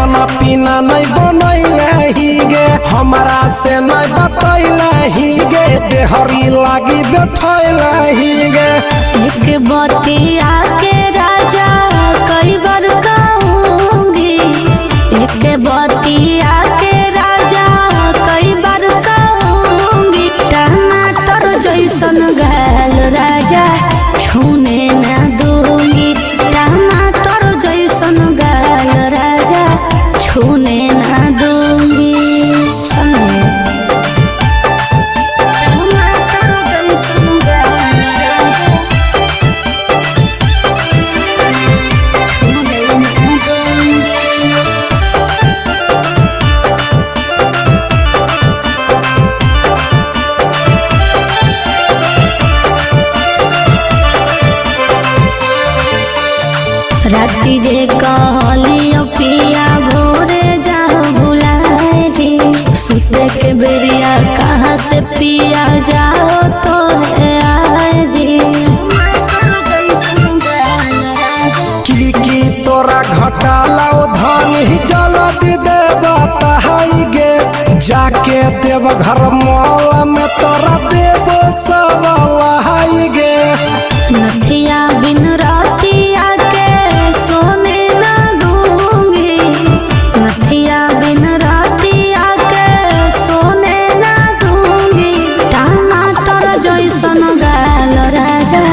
खाना पीना नहीं बनैले ही गे हमारा से नहीं बतैले ही गे देहरी लागी बैठैले ही गे। एक बतिया के राजा कई बार कहूँगी, एक बतिया के राजा कई बार कहूँगी। टमाटर जैसन गाल राजा छूने न दूंगी, टमाटर जैसन गाल राजा छूने न दूंगी। राती जे कहलियो पिया भोरे जाओ भुलाए जी, सुते के बेरिया कहाँ से पिया जाओ तो है आए जी। की तोरा घटाला धन ही जल्दी देवा तहाई गे जाके देव घर मौला में तोरा देव सब लहाई गे। नथिया बिन रातिया के सोने न दूंगी, नथिया बिन रातिया के सोने न दूंगी। टमाटर जैसन गाल राजा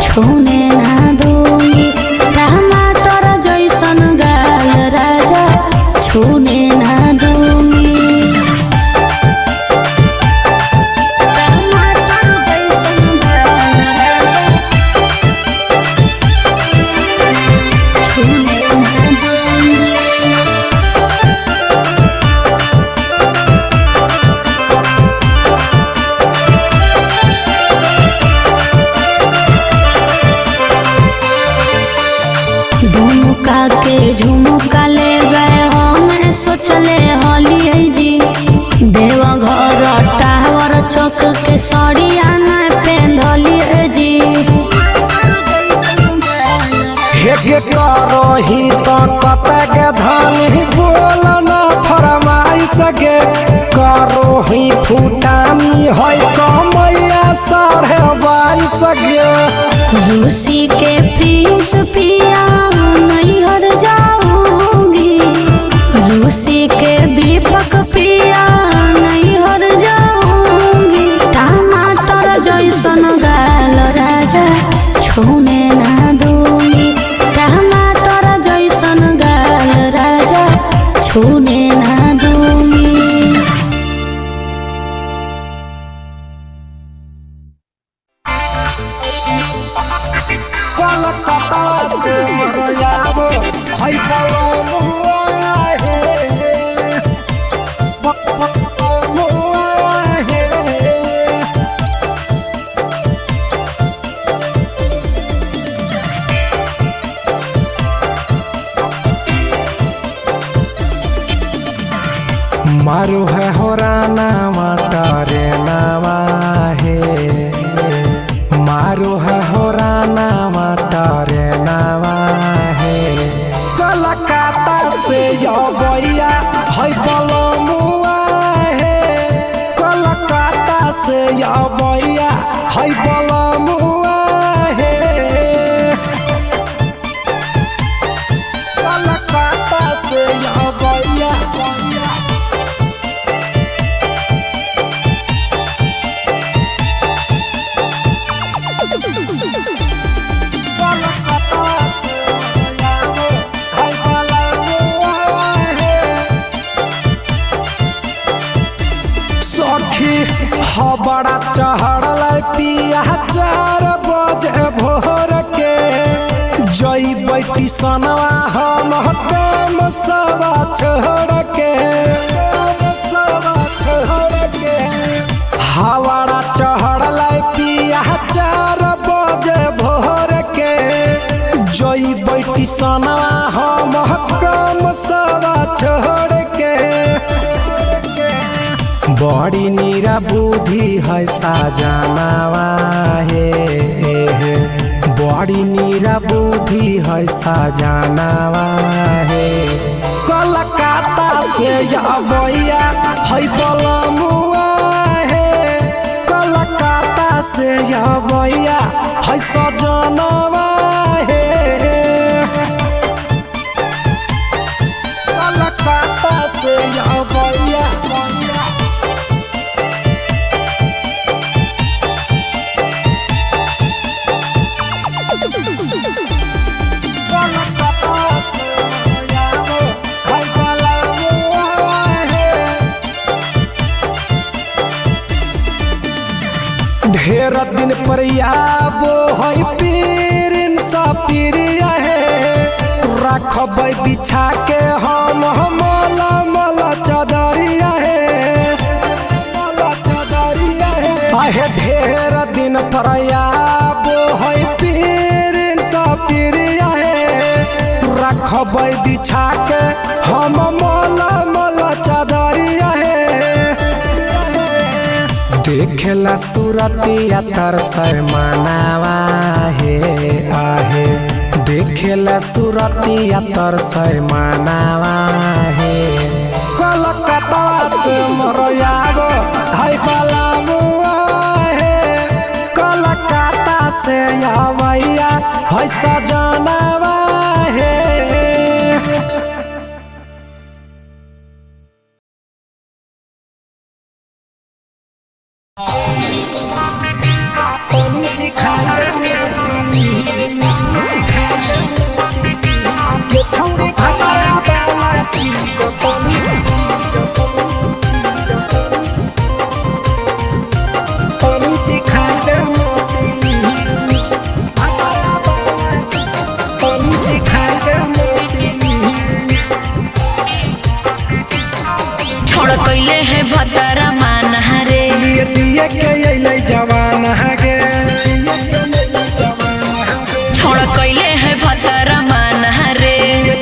छूने न दूंगी, टमाटर जैसन गाल राजा छूने न दूंगी। झुमका के झुमका लेबै हमें सोचले हलिए जी, देवघर टावर चौक के सड़िया न पेंधलिए जी। हे करही तो कतक धन ही बोल न फरमाई सके करोही फूटानी है कमैया 22.5 गे। रूसी के प्रिंस पिया नहीं हर जाऊंगी, रूसी के दीपक पिया नहीं हर जाऊंगी। टमाटर जैसन गाल राजा छूने न दूंगी, टमाटर जैसन गाल राजा छूने न दूंगी। मारू है हो राना मटरे नामा है, मारू है हो राना मटरे नामा है। कलकत्ता से यो भैया है बलमुआ है, कलकत्ता से यो भैया है बलमुआ है, कलकत्ता से यो भैया। बड़ा चढ़ल पिया 4 बजे भोर के जई बैठी सनवा हम काम सवा छोड़ के, हवाड़ा चढ़ल पिया 4 बजे भोर के जई बैठी सनवा हम काम सवा छोड़ के। बड़ी नीरा बुद्धि है साजनावा है, बड़ी नीरा बुद्धि है साजनावा है। कलकत्ता या भैया है बलमुआ है कलकत्ता से या भैया है सजनवा है कलकत्ता से या भैया ढेर दिन पर आबो है पीरिन सपीरिया है रखब बिछा के हम मला मला चदरिया है आहे ढेर दिन पर आबो है पीरिन सपीरिया है रखब बिछा के हम मला मला चदरिया है देखेला सूरतिया तर शर्मानावा है आहे देखेला सूरतिया तर शर्मानावा है कलकत्ता से मरयाबो हाय बलमुआ है कलकत्ता से आवैया है सजनवा है कैले है भतरा माना रे दिए के अइले जवान गे छोड़ कैले है भतरा माना रे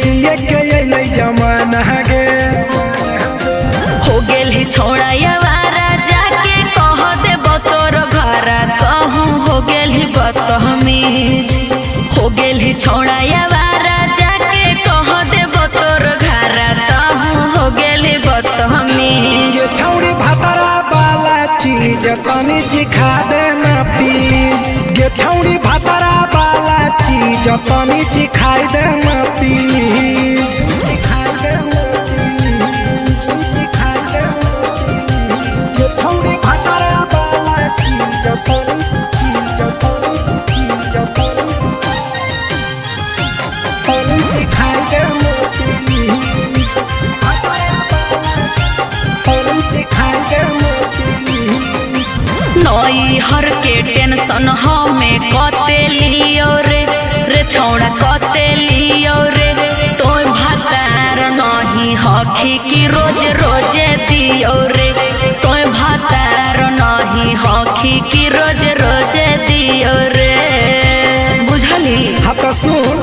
दिए के अइले जवान गे हो गेल ही छोड़ा यावारा जाके कह दे बतोर घरा कहूँ हो गेल ही बदतमीज हो गेल ही छोड़ा यावारा जाके कह दे बतोर घरा कहूँ हो गेल ही बदतमीज ये छौड़ी भतरा वाला चीज तनी सिखा देना प्लीज ये छौड़ी भतरा वाला चीज तनी सिखाई देना प्लीज सिखाई देना सिखाई देना ये छौड़ी भतरा वाला चीज तनी सिखाई देना नई हर के टेंशन हमें कते लियो रे छौड़ा कते लियो रे तोय भातार नहीं हखी की रोज रोजे दियो रे तोय भातार नहीं हखी की रोज रोजे दियो रे बुझली हाँ सुन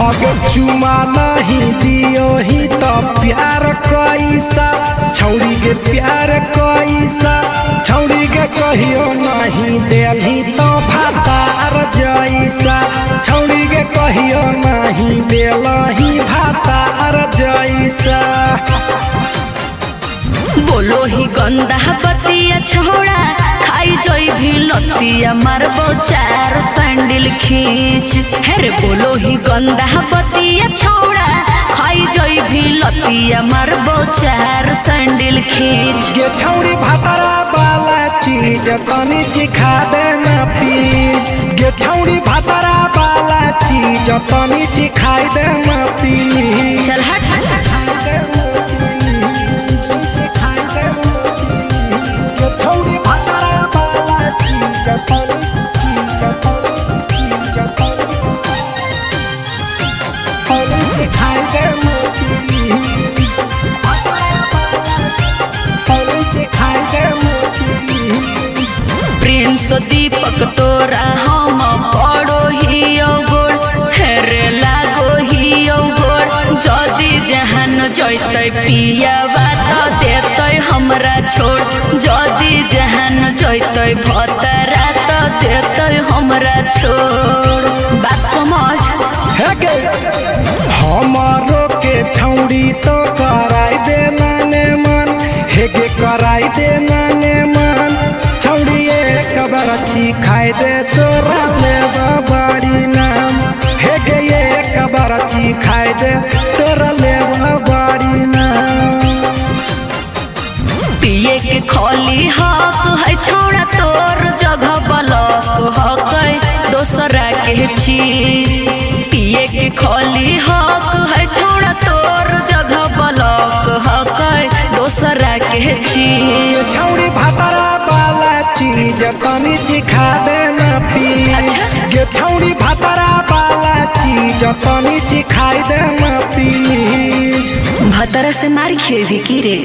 अगर चुमा नहीं दियो ही तो प्यार कैसा छौड़ी के प्यार कैसा छौड़ी के कहियो नहीं देली तो भातार जैसा छौड़ी के कहियो नहीं देलही भातार जैसा बोलो ही गंदा बतिया छोड़ा खाई जोई भी लतिया मारबो चार सैंडल खींच हेरे बोलो ही गंदा बतिया छोड़ा खाई जोई भी लतिया मारबो चार सैंडल खींच ये छौड़ी भतरा वाला चीज तनी सिखा देना प्लीज ये छौड़ी भतरा वाला चीज तनी सिखाई देना प्लीज चल हट छौड़ी भतरा वाला चीज सिखाई देना प्रिंस दीपक तोरा हम पड़ो ही गोड़ हेरे लागो ही गोड़ जदी जहान जैते पिया बात देते हमरा छोड़ जदी जहान जैते भतरा तो देते हमरा छोड़ बात समझ हमारो के छौड़ी तो कराई देना हेगे कराई दे माने मन छौड़ी एक बरची खाई दे तोरा लेब बड़ी नाम हेगे एक बरची खाई दे तोरा लेब बड़ी नाम पिए के खोली हक है छोड़ा तोर जगह बलक हक दोसरा के चीज पिए के खोली हक है छोड़ा तोर जगह बलक हक दोसरा के चीज छौड़ी भातरा वाला चीज तनी चिखा दे ना पीज ये छौड़ी भातरा वाला चीज तनी चिखाई दे ना पीज भतरा से मार खेवी की रे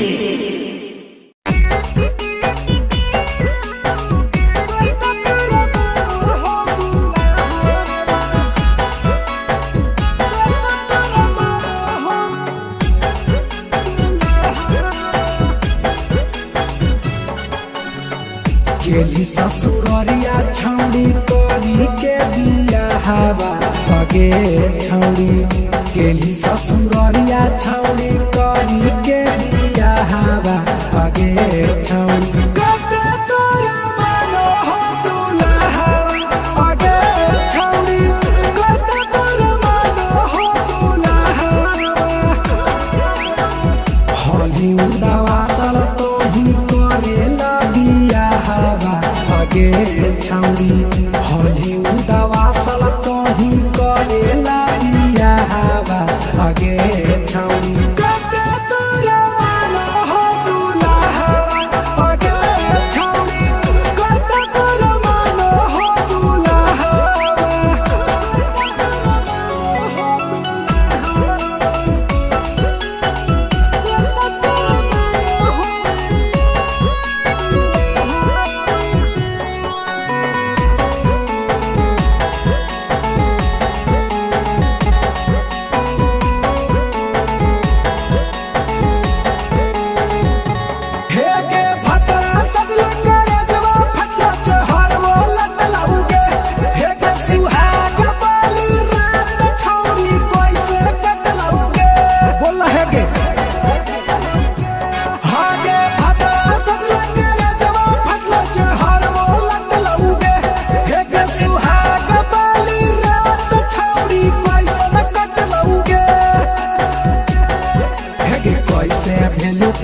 गेली ससुररिया छौड़ी करी के दिया हवा पगे छौड़ी गेली ससुररिया छौड़ी करी के दिया हवा पगे छौड़ी कते तोरा मानो हो दुल्हा पगे छौड़ी कते तोरा मानो हो दुल्हा होली उदावा सल तो ही करेला पगे छौड़ी होली उदावा सल तो ही करेला दिया हवा पगे छौड़ी कते तोरा मानो हो दुल्हा पगे छौड़ी कते तोरा मानो हो दुल्हा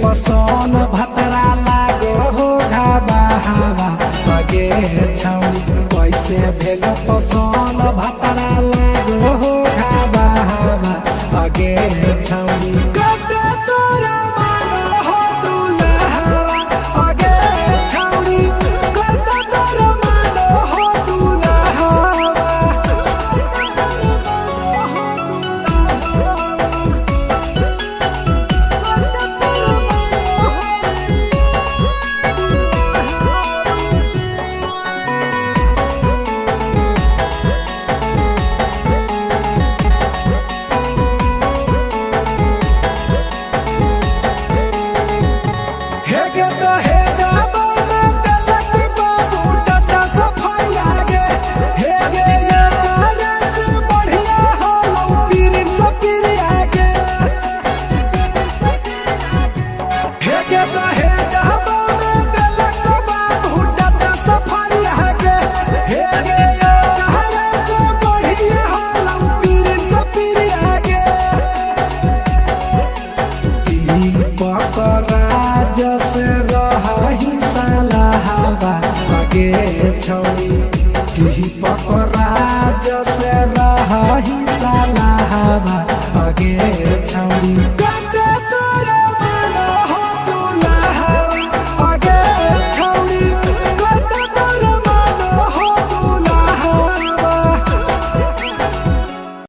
पसन भतरा लागो हो घाबा हवा पगे छौड़ी कैसे भेल पसन भतरा लागो हो घाबा हवा पगे छौड़ी कते तोरा मानो हो दुल्हा पगे छौड़ी कते तोरा मानो हो दुल्हा छौड़ी पकड़ा जसे रही साला हवा पगे छौड़ी